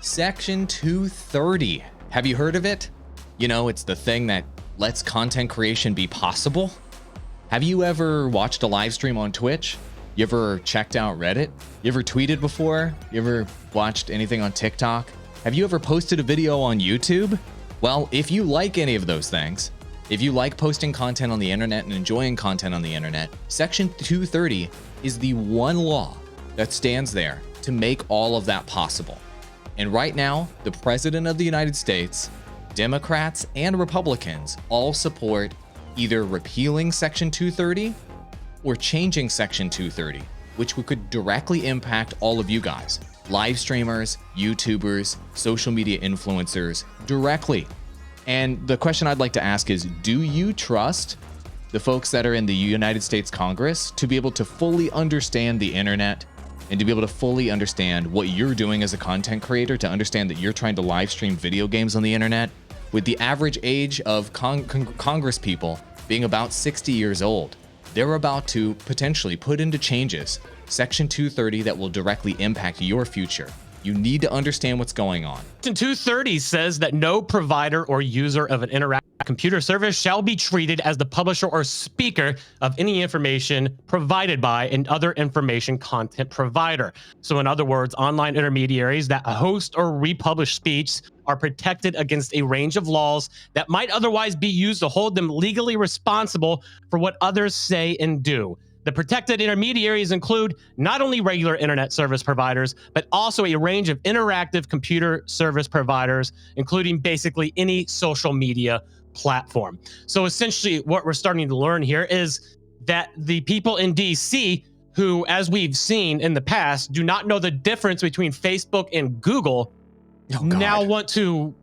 Section 230. Have you heard of it? You know, it's the thing that lets content creation be possible. Have you ever watched a live stream on Twitch? You ever checked out Reddit? You ever tweeted before? You ever watched anything on TikTok? Have you ever posted a video on YouTube? Well, if you like any of those things, if you like posting content on the internet and enjoying content on the internet, Section 230 is the one law that stands there to make all of that possible. And right now, the President of the United States, Democrats, and Republicans all support either repealing Section 230 or changing Section 230, which could directly impact all of you guys, live streamers, YouTubers, social media influencers, directly. And the question I'd like to ask is, do you trust the folks that are in the United States Congress to be able to fully understand the internet and to be able to fully understand what you're doing as a content creator, to understand that you're trying to live stream video games on the internet, with the average age of Congress people being about 60 years old? They're about to potentially put into changes Section 230 that will directly impact your future. You need to understand what's going on. Section 230 says that no provider or user of an interactive computer service shall be treated as the publisher or speaker of any information provided by an other information content provider. So in other words, online intermediaries that host or republish speech are protected against a range of laws that might otherwise be used to hold them legally responsible for what others say and do. The protected intermediaries include not only regular internet service providers, but also a range of interactive computer service providers, including basically any social media platform. So essentially what we're starting to learn here is that the people in DC who, as we've seen in the past, do not know the difference between Facebook and Google, now want to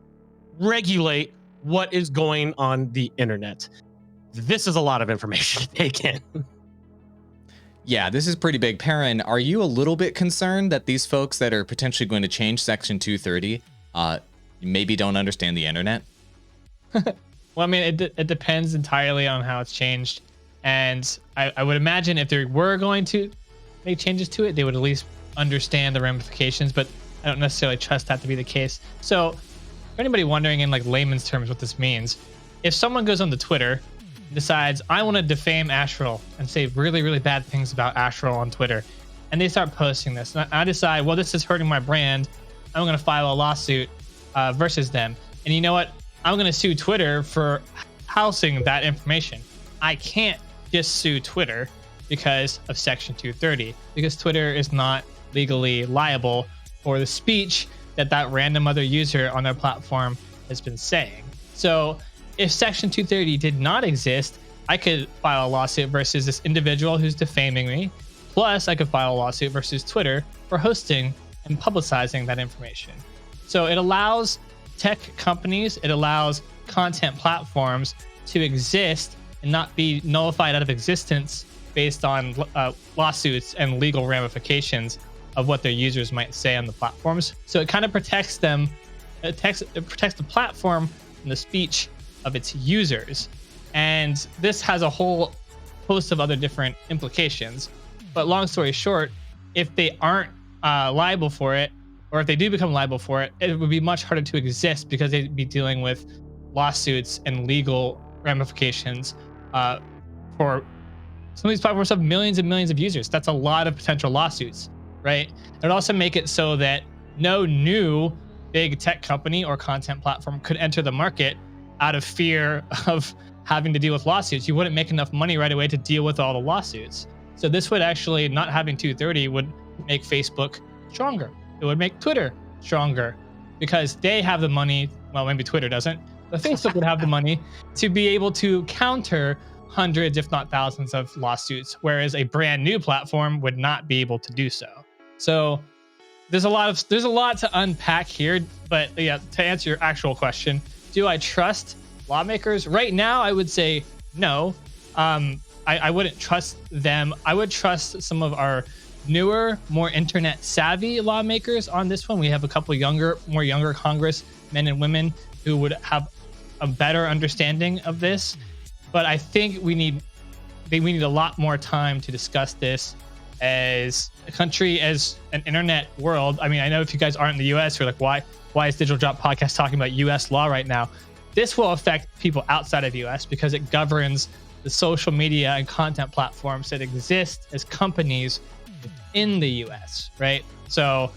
regulate what is going on the internet. This is a lot of information to take in. Yeah, this is pretty big. Perrin, are you a little bit concerned that these folks that are potentially going to change Section 230 maybe don't understand the internet? Well, I mean, it depends entirely on how it's changed. And I would imagine if they were going to make changes to it, they would at least understand the ramifications, but I don't necessarily trust that to be the case. So for anybody wondering in like layman's terms what this means, if someone goes on the Twitter, decides I want to defame Astral and say really, really bad things about Astral on Twitter, and they start posting this, and I decide, well, this is hurting my brand, I'm going to file a lawsuit versus them. And you know what? I'm going to sue Twitter for housing that information. I can't just sue Twitter because of Section 230, because Twitter is not legally liable for the speech that that random other user on their platform has been saying. So if Section 230 did not exist, I could file a lawsuit versus this individual who's defaming me. Plus, I could file a lawsuit versus Twitter for hosting and publicizing that information. So it allows tech companies, it allows content platforms to exist and not be nullified out of existence based on lawsuits and legal ramifications of what their users might say on the platforms. So it kind of protects them, it protects the platform from the speech of its users. And this has a whole host of other different implications. But long story short, if they aren't liable for it, or if they do become liable for it, it would be much harder to exist because they'd be dealing with lawsuits and legal ramifications for some of these platforms have millions and millions of users. That's a lot of potential lawsuits, right? It would also make it so that no new big tech company or content platform could enter the market out of fear of having to deal with lawsuits. You wouldn't make enough money right away to deal with all the lawsuits. So this would actually, not having 230 would make Facebook stronger. It would make Twitter stronger because they have the money. Well, maybe Twitter doesn't, but Facebook would have the money to be able to counter hundreds, if not thousands of lawsuits, whereas a brand new platform would not be able to do so. So there's a lot to unpack here, but yeah, to answer your actual question, do I trust lawmakers? Right now, I would say no. I wouldn't trust them. I would trust some of our newer, more internet savvy lawmakers on this one. We have a couple more younger Congress men and women who would have a better understanding of this. But I think we need a lot more time to discuss this as a country, as an internet world. I mean, I know if you guys aren't in the US, you're like, why is Digital Drop Podcast talking about US law right now? This will affect people outside of US because it governs the social media and content platforms that exist as companies in the US, right? So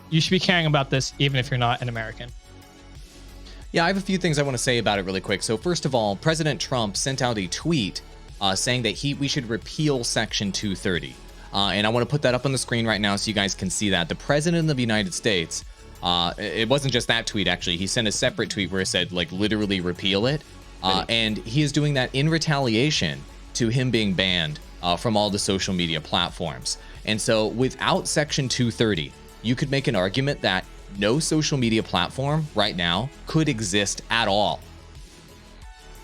you should be caring about this even if you're not an American. Yeah, I have a few things I want to say about it really quick. So first of all, President Trump sent out a tweet saying that we should repeal Section 230. And I want to put that up on the screen right now so you guys can see that. The President of the United States, it wasn't just that tweet, actually. He sent a separate tweet where it said, like, literally repeal it. And he is doing that in retaliation to him being banned from all the social media platforms. And so without Section 230, you could make an argument that no social media platform right now could exist at all.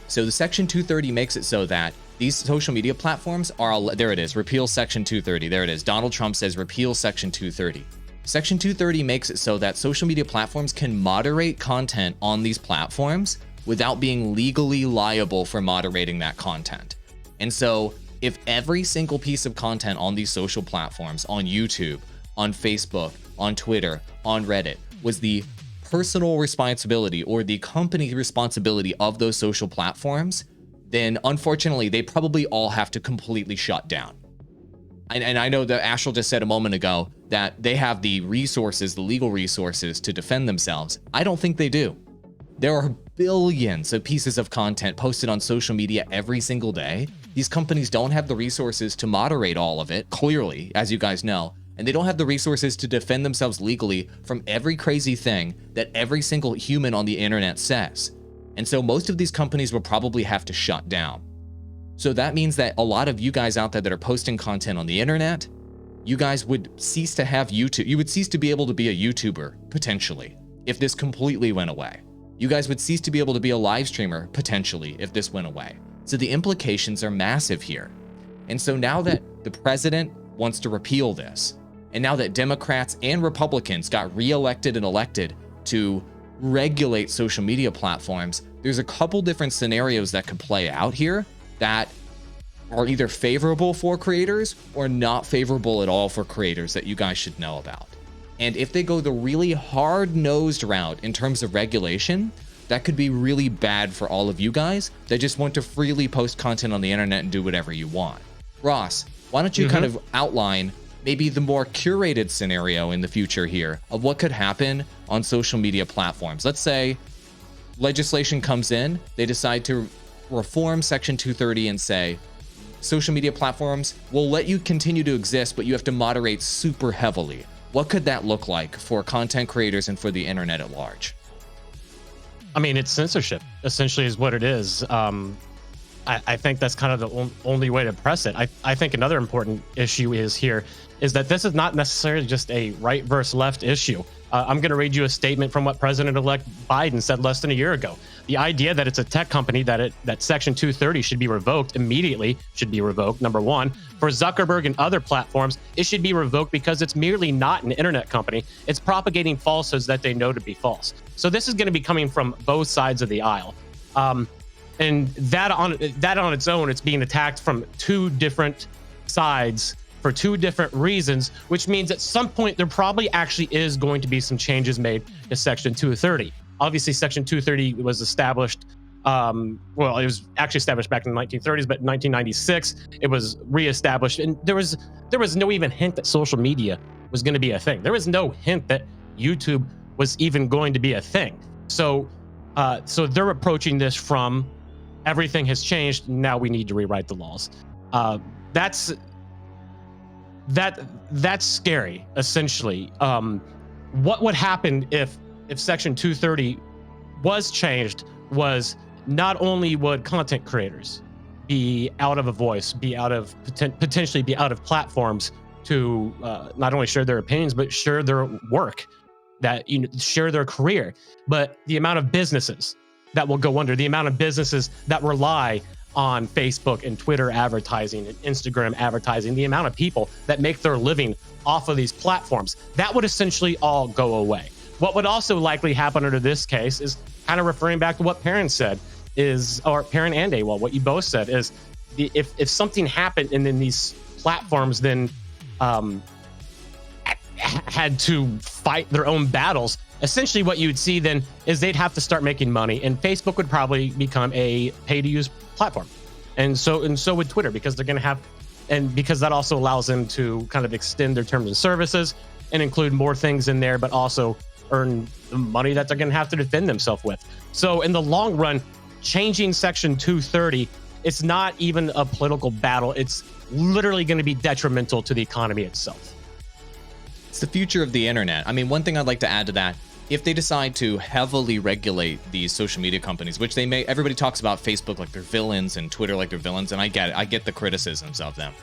So the Section 230 makes it so that these social media platforms are, there it is, repeal Section 230. There it is. Donald Trump says repeal Section 230. Section 230 makes it so that social media platforms can moderate content on these platforms without being legally liable for moderating that content. And so if every single piece of content on these social platforms, on YouTube, on Facebook, on Twitter, on Reddit, was the personal responsibility or the company responsibility of those social platforms, then unfortunately, they probably all have to completely shut down. And I know that Ashel just said a moment ago that they have the resources, the legal resources to defend themselves. I don't think they do. There are billions of pieces of content posted on social media every single day. These companies don't have the resources to moderate all of it, clearly, as you guys know, and they don't have the resources to defend themselves legally from every crazy thing that every single human on the internet says. And so most of these companies will probably have to shut down. So that means that a lot of you guys out there that are posting content on the internet, you guys would cease to have YouTube. You would cease to be able to be a YouTuber, potentially, if this completely went away. You guys would cease to be able to be a live streamer, potentially, if this went away. So the implications are massive here. And so now that the president wants to repeal this, and now that Democrats and Republicans got reelected and elected to regulate social media platforms, there's a couple different scenarios that could play out here that are either favorable for creators or not favorable at all for creators that you guys should know about. And if they go the really hard-nosed route in terms of regulation, that could be really bad for all of you guys that just want to freely post content on the internet and do whatever you want. Ross, why don't you kind of outline maybe the more curated scenario in the future here of what could happen on social media platforms? Let's say legislation comes in, they decide to reform Section 230 and say, social media platforms will let you continue to exist, but you have to moderate super heavily. What could that look like for content creators and for the internet at large? I mean, it's censorship, essentially, is what it is. I think that's kind of the only way to press it. I think another important issue is that this is not necessarily just a right versus left issue. I'm going to read you a statement from what President-elect Biden said less than a year ago. The idea that it's a tech company that Section 230 should be revoked immediately should be revoked. Number one, for Zuckerberg and other platforms, it should be revoked because it's merely not an internet company. It's propagating falsehoods that they know to be false. So this is going to be coming from both sides of the aisle. And that on its own, it's being attacked from two different sides for two different reasons, which means at some point there probably actually is going to be some changes made to Section 230. Obviously, Section 230 was established, well, it was actually established back in the 1930s, but in 1996, it was reestablished. And there was no even hint that social media was going to be a thing. There was no hint that YouTube was even going to be a thing. So they're approaching this from everything has changed. Now we need to rewrite the laws. That's scary, essentially. What would happen if Section 230 was changed was not only would content creators be out of a voice, potentially be out of platforms to not only share their opinions, but share their work, share their career, but the amount of businesses that will go under, the amount of businesses that rely on Facebook and Twitter advertising and Instagram advertising, the amount of people that make their living off of these platforms, that would essentially all go away. What would also likely happen under this case is kind of referring back to what Perrin said or Perrin and AWOL, what you both said is if something happened and then these platforms then had to fight their own battles. Essentially, what you would see then is they'd have to start making money, and Facebook would probably become a pay-to-use platform, and so would Twitter, because they're going to have, and because that also allows them to kind of extend their terms and services and include more things in there, but also earn the money that they're going to have to defend themselves with. So in the long run, changing Section 230, it's not even a political battle. It's literally going to be detrimental to the economy itself. It's the future of the internet. I mean, one thing I'd like to add to that, if they decide to heavily regulate these social media companies, which they may, everybody talks about Facebook like they're villains and Twitter like they're villains, and I get it. I get the criticisms of them.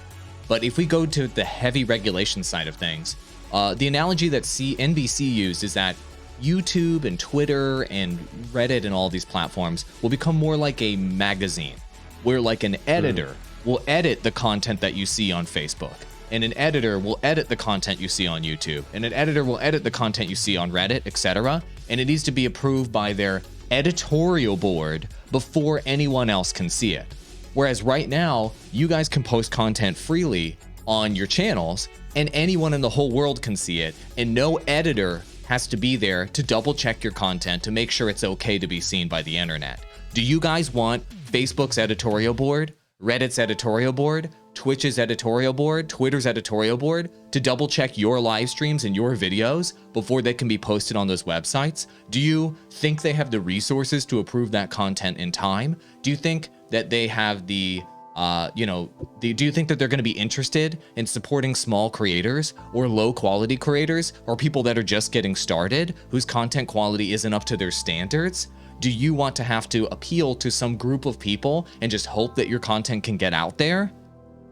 But if we go to the heavy regulation side of things, the analogy that NBC used is that YouTube and Twitter and Reddit and all these platforms will become more like a magazine, where like an editor will edit the content that you see on Facebook, and an editor will edit the content you see on YouTube, and an editor will edit the content you see on Reddit, etc. And it needs to be approved by their editorial board before anyone else can see it. Whereas right now, you guys can post content freely on your channels, and anyone in the whole world can see it, and no editor has to be there to double check your content to make sure it's okay to be seen by the internet. Do you guys want Facebook's editorial board, Reddit's editorial board, Twitch's editorial board, Twitter's editorial board to double check your live streams and your videos before they can be posted on those websites? Do you think they have the resources to approve that content in time? Do you think that they have the do you think that they're going to be interested in supporting small creators or low quality creators or people that are just getting started whose content quality isn't up to their standards? Do you want to have to appeal to some group of people and just hope that your content can get out there?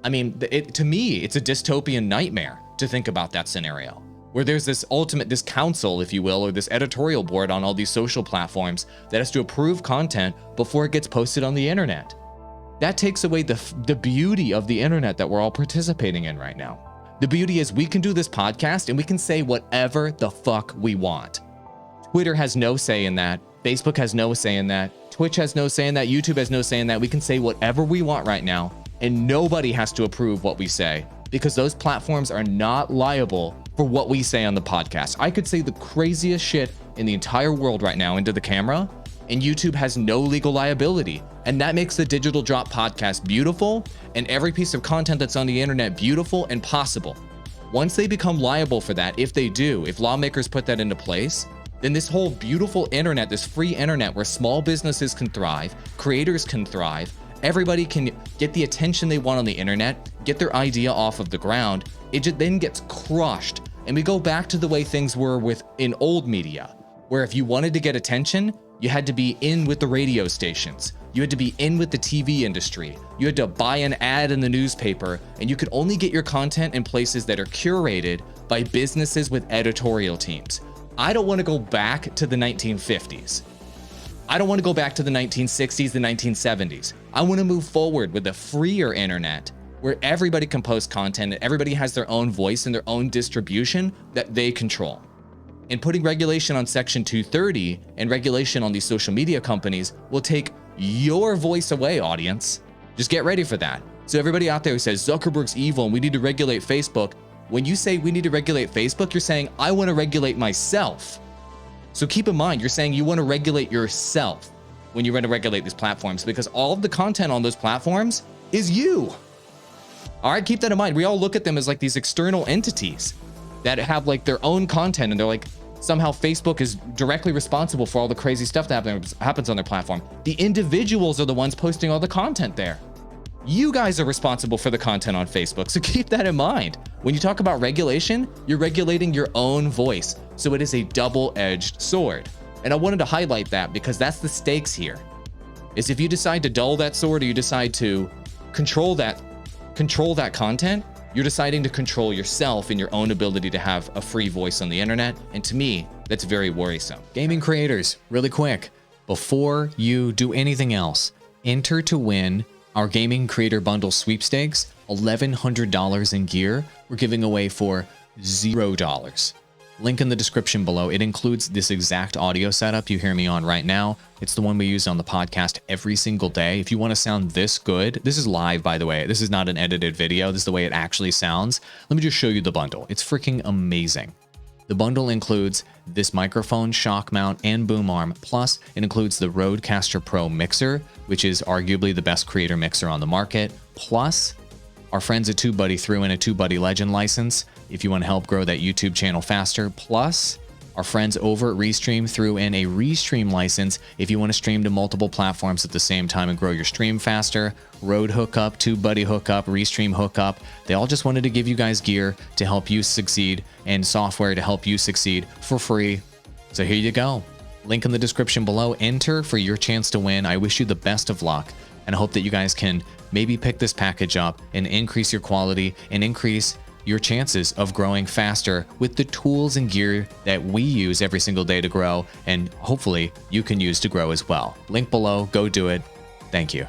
I mean, to me, it's a dystopian nightmare to think about that scenario, where there's this council, if you will, or this editorial board on all these social platforms that has to approve content before it gets posted on the internet. That takes away the beauty of the internet that we're all participating in right now. The beauty is we can do this podcast and we can say whatever the fuck we want. Twitter has no say in that. Facebook has no say in that. Twitch has no say in that. YouTube has no say in that. We can say whatever we want right now, and nobody has to approve what we say, because those platforms are not liable for what we say on the podcast. I could say the craziest shit in the entire world right now into the camera, and YouTube has no legal liability. And that makes the Digital Drop podcast beautiful, and every piece of content that's on the internet beautiful and possible. Once they become liable for that, if they do, if lawmakers put that into place, then this whole beautiful internet, this free internet where small businesses can thrive, creators can thrive, everybody can get the attention they want on the internet, get their idea off of the ground, it just then gets crushed. And we go back to the way things were in old media, where if you wanted to get attention, you had to be in with the radio stations. You had to be in with the TV industry. You had to buy an ad in the newspaper, and you could only get your content in places that are curated by businesses with editorial teams. I don't want to go back to the 1950s. I don't want to go back to the 1960s, the 1970s. I want to move forward with a freer internet where everybody can post content and everybody has their own voice and their own distribution that they control. And putting regulation on Section 230 and regulation on these social media companies will take your voice away, audience. Just get ready for that. So everybody out there who says Zuckerberg's evil and we need to regulate Facebook, when you say we need to regulate Facebook, you're saying I want to regulate myself. So keep in mind, you're saying you want to regulate yourself when you want to regulate these platforms, because all of the content on those platforms is you. All right, keep that in mind. We all look at them as like these external entities that have like their own content, and they're like, somehow Facebook is directly responsible for all the crazy stuff that happens on their platform. The individuals are the ones posting all the content there. You guys are responsible for the content on Facebook, so keep that in mind. When you talk about regulation, you're regulating your own voice, so it is a double-edged sword. And I wanted to highlight that because that's the stakes here, is if you decide to dull that sword or you decide to control that content, you're deciding to control yourself and your own ability to have a free voice on the internet. And to me, that's very worrisome. Gaming creators, really quick, before you do anything else, enter to win our Gaming Creator Bundle sweepstakes, $1,100 in gear we're giving away for $0. Link in the description below. It includes this exact audio setup you hear me on right now. It's the one we use on the podcast every single day. If you want to sound this good, this is live, by the way. This is not an edited video. This is the way it actually sounds. Let me just show you the bundle. It's freaking amazing. The bundle includes this microphone, shock mount, and boom arm. Plus, it includes the Rodecaster Pro mixer, which is arguably the best creator mixer on the market. Plus, our friends at TubeBuddy threw in a TubeBuddy Legend license if you want to help grow that YouTube channel faster. Plus, our friends over at Restream threw in a Restream license if you want to stream to multiple platforms at the same time and grow your stream faster. Rode hookup, TubeBuddy hookup, Restream hookup. They all just wanted to give you guys gear to help you succeed and software to help you succeed for free. So here you go. Link in the description below. Enter for your chance to win. I wish you the best of luck, and I hope that you guys can maybe pick this package up and increase your quality and increase your chances of growing faster with the tools and gear that we use every single day to grow, and hopefully you can use to grow as well. Link below, go do it. Thank you.